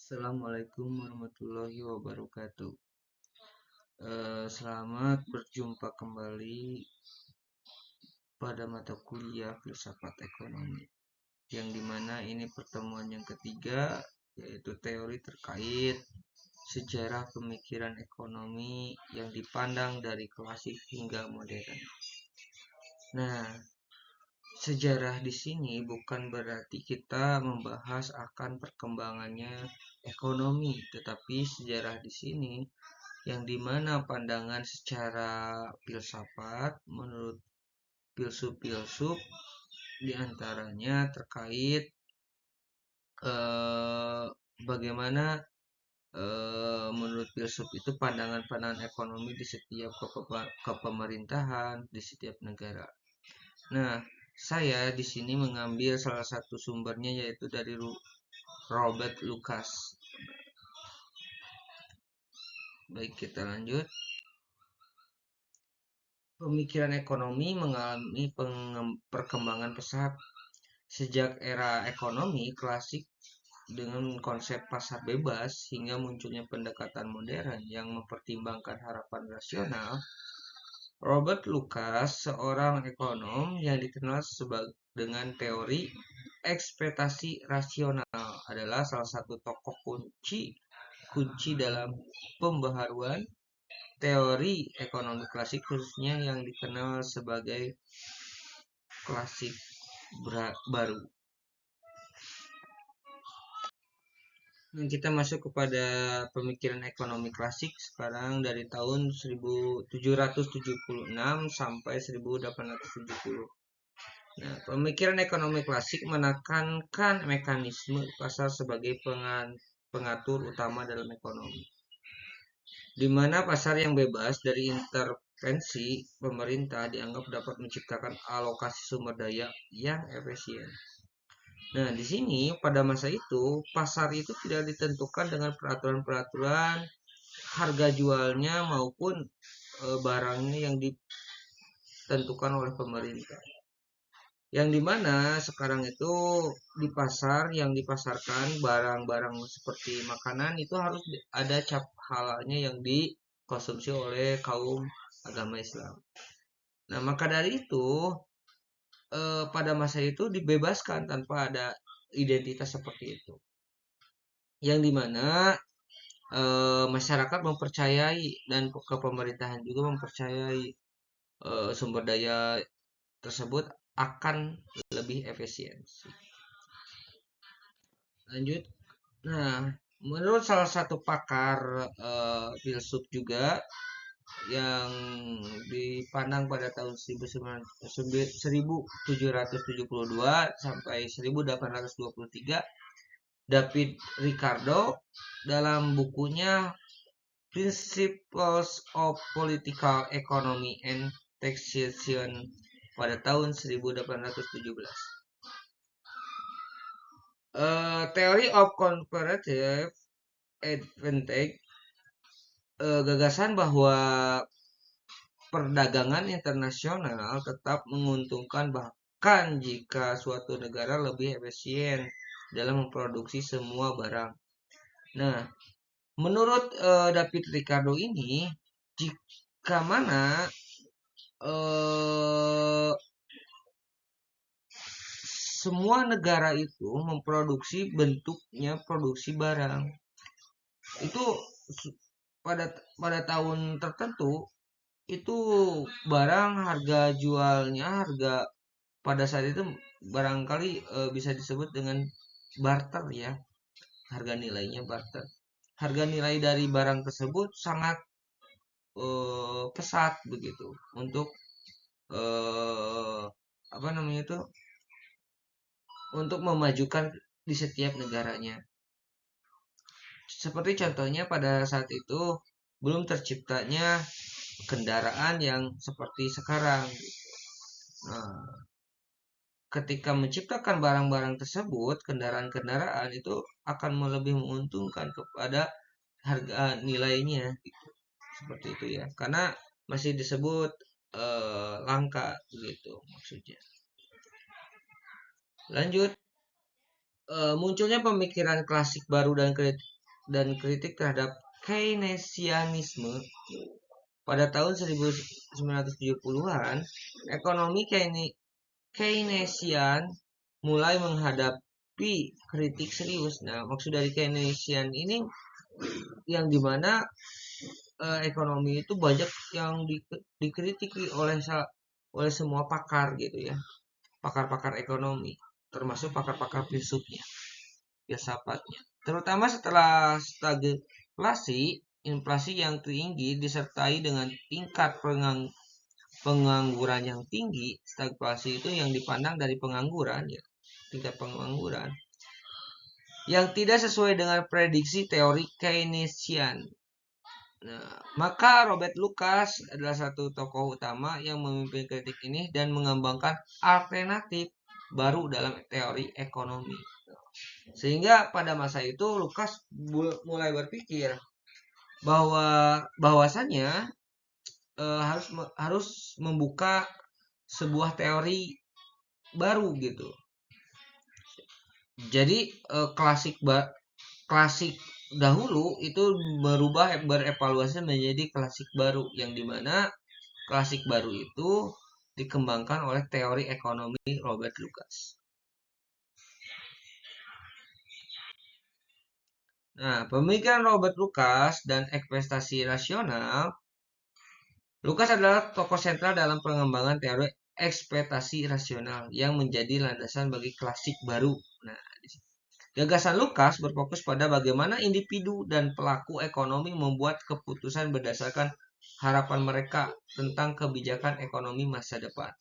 Assalamualaikum warahmatullahi wabarakatuh. Selamat berjumpa kembali pada mata kuliah filsafat ekonomi, yang dimana ini pertemuan yang ketiga, yaitu teori terkait sejarah pemikiran ekonomi yang dipandang dari klasik hingga modern. Nah, sejarah di sini bukan berarti kita membahas akan perkembangannya ekonomi, tetapi sejarah di sini yang dimana pandangan secara filsafat menurut filsuf-filsuf diantaranya terkait bagaimana menurut filsuf itu pandangan-pandangan ekonomi di setiap kepemerintahan di setiap negara. Nah, saya di sini mengambil salah satu sumbernya yaitu dari Robert Lucas. Baik, kita lanjut. Pemikiran ekonomi mengalami perkembangan pesat sejak era ekonomi klasik dengan konsep pasar bebas hingga munculnya pendekatan modern yang mempertimbangkan harapan rasional. Robert Lucas, seorang ekonom yang dikenal dengan teori ekspektasi rasional, adalah salah satu tokoh kunci dalam pembaharuan teori ekonomi klasik, khususnya yang dikenal sebagai klasik baru. Kita masuk kepada pemikiran ekonomi klasik sekarang dari tahun 1776 sampai 1870. Nah, pemikiran ekonomi klasik menekankan mekanisme pasar sebagai pengatur utama dalam ekonomi, di mana pasar yang bebas dari intervensi pemerintah dianggap dapat menciptakan alokasi sumber daya yang efisien. Nah, di sini pada masa itu pasar itu tidak ditentukan dengan peraturan-peraturan harga jualnya maupun barangnya yang ditentukan oleh pemerintah. Yang dimana sekarang itu di pasar yang dipasarkan barang-barang seperti makanan itu harus ada cap halalnya yang dikonsumsi oleh kaum agama Islam. Nah, maka dari itu pada masa itu dibebaskan tanpa ada identitas seperti itu, yang dimana masyarakat mempercayai dan kepemerintahan juga mempercayai sumber daya tersebut akan lebih efisiensi. Lanjut. Nah, menurut salah satu pakar filsuf juga yang dipandang pada tahun 1772 sampai 1823, David Ricardo, dalam bukunya Principles of Political Economy and Taxation pada tahun 1817. Theory of Comparative Advantage, gagasan bahwa perdagangan internasional tetap menguntungkan bahkan jika suatu negara lebih efisien dalam memproduksi semua barang. Nah, menurut David Ricardo ini, jika mana semua negara itu memproduksi bentuknya produksi barang, itu pada tahun tertentu itu barang harga jualnya, harga pada saat itu barangkali bisa disebut dengan barter ya, harga nilainya barter. Harga nilai dari barang tersebut sangat pesat begitu untuk apa namanya itu, untuk memajukan di setiap negaranya. Seperti contohnya pada saat itu belum terciptanya kendaraan yang seperti sekarang. Nah, ketika menciptakan barang-barang tersebut, kendaraan-kendaraan itu akan lebih menguntungkan kepada harga nilainya, gitu. Seperti itu ya, karena masih disebut langka, begitu maksudnya. Lanjut, munculnya pemikiran klasik baru dan dan kritik terhadap Keynesianisme pada tahun 1970-an, ekonomi Keynesian mulai menghadapi kritik serius. Nah, maksud dari Keynesian ini yang dimana ekonomi itu banyak yang dikritiki oleh semua pakar gitu ya, pakar-pakar ekonomi, termasuk pakar-pakar filsafatnya. Terutama setelah stagflasi, inflasi yang tinggi disertai dengan tingkat pengangguran yang tinggi. Stagflasi itu yang dipandang dari pengangguran ya, tingkat pengangguran yang tidak sesuai dengan prediksi teori Keynesian. Nah, maka Robert Lucas adalah satu tokoh utama yang memimpin kritik ini dan mengembangkan alternatif baru dalam teori ekonomi. Sehingga pada masa itu Lucas mulai berpikir bahwasannya harus membuka sebuah teori baru gitu. Jadi klasik dahulu itu berevaluasi menjadi klasik baru, yang dimana klasik baru itu dikembangkan oleh teori ekonomi Robert Lucas. Nah, pemikiran Robert Lucas dan ekspektasi rasional. Lucas adalah tokoh sentral dalam pengembangan teori ekspektasi rasional yang menjadi landasan bagi klasik baru. Nah, gagasan Lucas berfokus pada bagaimana individu dan pelaku ekonomi membuat keputusan berdasarkan harapan mereka tentang kebijakan ekonomi masa depan.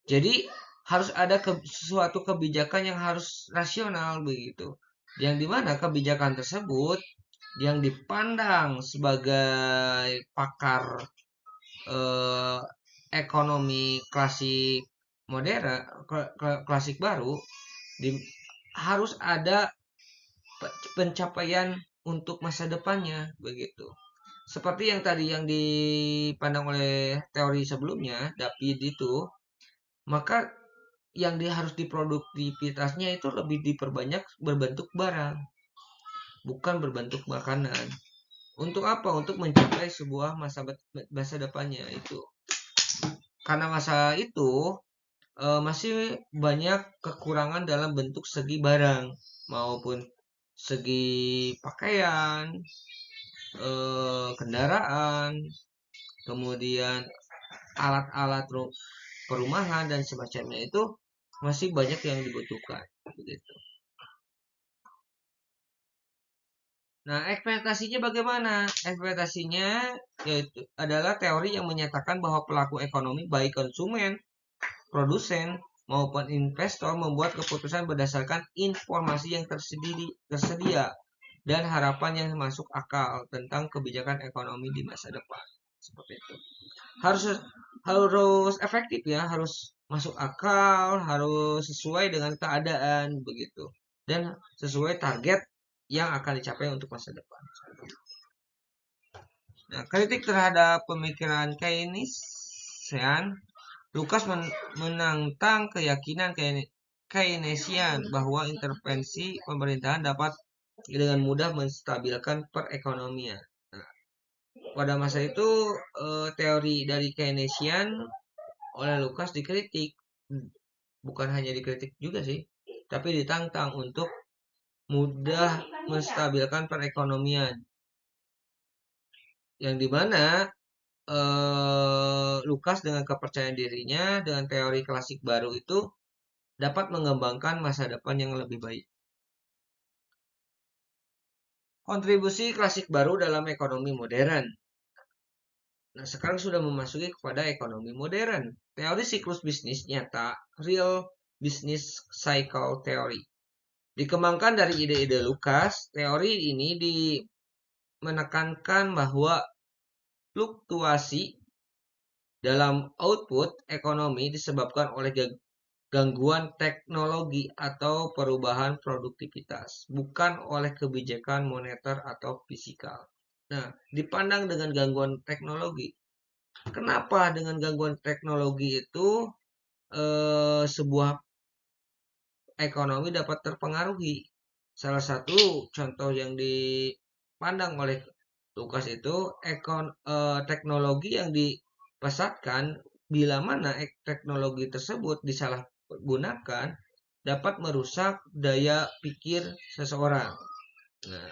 Jadi harus ada suatu kebijakan yang harus rasional begitu, yang dimana kebijakan tersebut yang dipandang sebagai pakar ekonomi klasik modern, klasik baru, harus ada pencapaian untuk masa depannya begitu. Seperti yang tadi yang dipandang oleh teori sebelumnya, David itu, maka yang harus diproduktivitasnya itu lebih diperbanyak berbentuk barang, bukan berbentuk makanan. Untuk apa? Untuk mencapai sebuah masa depannya itu. Karena masa itu masih banyak kekurangan dalam bentuk segi barang maupun segi pakaian, kendaraan, kemudian alat-alat perumahan dan semacamnya itu masih banyak yang dibutuhkan begitu. Nah, ekspektasinya bagaimana? Ekspektasinya yaitu adalah teori yang menyatakan bahwa pelaku ekonomi baik konsumen, produsen, maupun investor membuat keputusan berdasarkan informasi yang tersedia dan harapan yang masuk akal tentang kebijakan ekonomi di masa depan. Seperti itu. Harus efektif ya, harus masuk akal, harus sesuai dengan keadaan begitu. Dan sesuai target yang akan dicapai untuk masa depan. Nah, kritik terhadap pemikiran Keynesian, Lucas menantang keyakinan Keynesian bahwa intervensi pemerintahan dapat dengan mudah menstabilkan perekonomian. Nah, pada masa itu teori dari Keynesian oleh Lucas dikritik, bukan hanya dikritik juga sih, tapi ditantang untuk mudah menstabilkan perekonomian, yang dimana Lucas dengan kepercayaan dirinya dengan teori klasik baru itu dapat mengembangkan masa depan yang lebih baik. Kontribusi klasik baru dalam ekonomi modern. Nah, sekarang sudah memasuki kepada ekonomi modern. Teori siklus bisnis nyata, real business cycle theory. Dikembangkan dari ide-ide Lucas, teori ini menekankan bahwa fluktuasi dalam output ekonomi disebabkan oleh gangguan teknologi atau perubahan produktivitas, bukan oleh kebijakan moneter atau fisikal. Nah, dipandang dengan gangguan teknologi. Kenapa dengan gangguan teknologi itu sebuah ekonomi dapat terpengaruhi? Salah satu contoh yang dipandang oleh Lukas itu teknologi yang dipesatkan bila mana teknologi tersebut disalahgunakan dapat merusak daya pikir seseorang. Nah,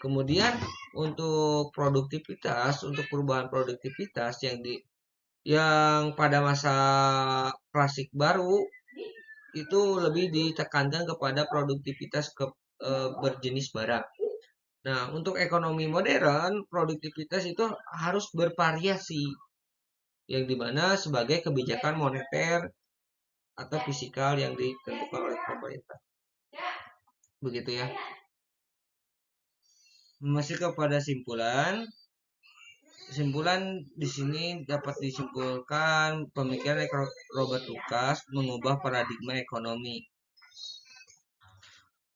kemudian untuk perubahan produktivitas yang pada masa klasik baru itu lebih ditekankan kepada produktivitas berjenis barang. Nah, untuk ekonomi modern, produktivitas itu harus bervariasi, yang dimana sebagai kebijakan moneter atau fisikal yang ditentukan oleh pemerintah. Begitu ya. Masih kepada Kesimpulan di sini dapat disimpulkan pemikiran Robert Lucas mengubah paradigma ekonomi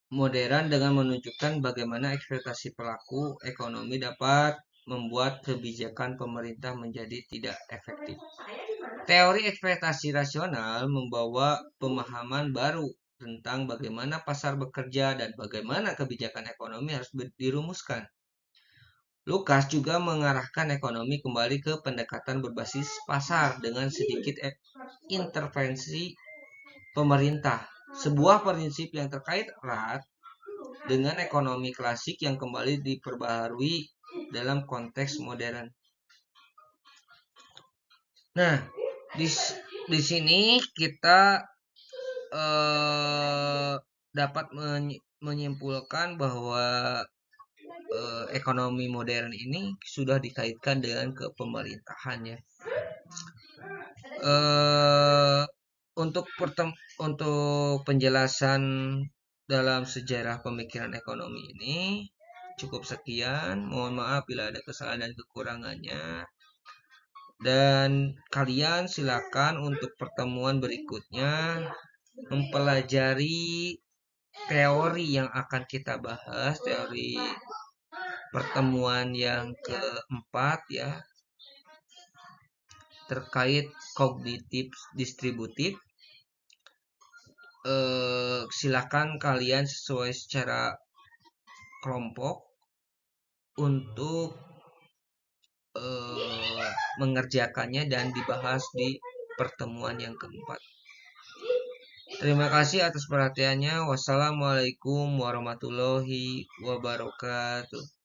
modern dengan menunjukkan bagaimana ekspektasi pelaku ekonomi dapat membuat kebijakan pemerintah menjadi tidak efektif. Teori ekspektasi rasional membawa pemahaman baru tentang bagaimana pasar bekerja dan bagaimana kebijakan ekonomi harus dirumuskan. Lukas juga mengarahkan ekonomi kembali ke pendekatan berbasis pasar dengan sedikit intervensi pemerintah, sebuah prinsip yang terkait erat dengan ekonomi klasik yang kembali diperbaharui dalam konteks modern. Nah, di sini kita dapat menyimpulkan bahwa ekonomi modern ini sudah dikaitkan dengan kepemerintahannya. Untuk penjelasan dalam sejarah pemikiran ekonomi ini cukup sekian. Mohon maaf bila ada kesalahan dan kekurangannya. Dan kalian silakan untuk pertemuan berikutnya mempelajari teori yang akan kita bahas, teori pertemuan yang keempat ya, terkait kognitif distributif. Silakan kalian sesuai secara kelompok untuk mengerjakannya dan dibahas di pertemuan yang keempat. Terima kasih atas perhatiannya. Wassalamualaikum warahmatullahi wabarakatuh.